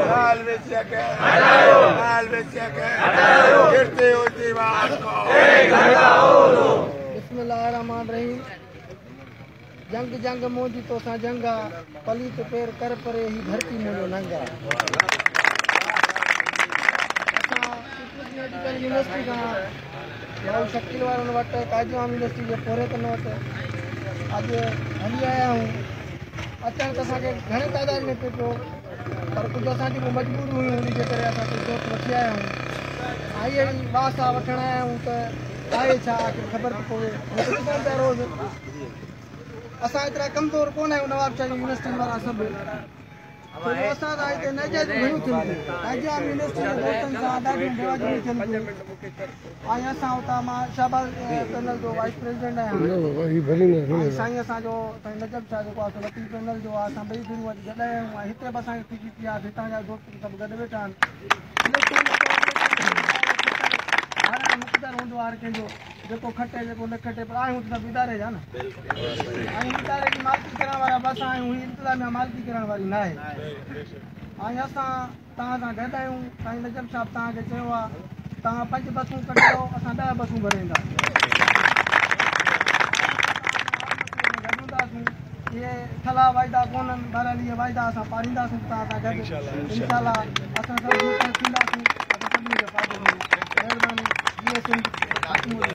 लाल बेचक लाल बेचक गिरते होती बात को बिस्मिल्लाहिर्रहमानिर्रहीम। जंग जंग मोदी तो सा जंगा पलीत पैर कर परे ही धरती मुझो नंगा। मेडिकल यूनिवर्सिटी का भाऊ शकील वारनि वटि काजूआम यूनिवर्सिटी के पोरे कन वटि अॼु हली आया हूँ। अचण त असांखे घणे तादाद में पिए पियो, पर कुझु असांजी मजबूरी हुयूं, उन जे करे असांखे दोस्त वठी आया आहियूं। आई अहिड़ी वासा वठण आया आहियूं त आहे छा ख़बर थी पवे। पिया रोज़ असां एतिरा कमज़ोर कोन आहियूं नवाबशाह यूनिवर्सिटी वारा सभु, असां त हिते नजाइज़ घणियूं थियनि काजूआम यूनिवर्सिटी जे दोस्तनि सां ॾाढियूं बेवाजिबियूं थियनि पियूं। ऐं असां हुतां मां शहबाज पैनल जो वाइस प्रेसिडेंट आहियां। साईं असांजो साईं नजब शाह जेको आहे लतीफ़ पैनल जो आहे। असां ॿई भेनरूं अॼु गॾु आया आहियूं ऐं हिते बि असांखे ख़ुशी थी आहे। हितां जा दोस्त सभु गॾु वेठा आहिनि। मुक़दर हूंदो आहे हर कंहिंजो, जेको खटे जेको न खटे, पर आहियूं त सभु इदारे जा न। ऐं इदारे जी मालिकी करण वारा बि असां आहियूं, हीअ इंतिज़ामिया मालिकी करण वारी न आहे। ऐं असां तव्हां सां गॾु आहियूं। साईं नजब साहिबु तव्हांखे चयो आहे तव्हां 5 बसूं कढो, असां 10 बसूं भराईंदासीं। इहे थला वाइदा कोन्हनि, बहरहाल इहे वाइदा असां पालींदासीं तव्हां सां गॾु इंशाअल्लाह। असां सभु थींदासीं। महिरबानी।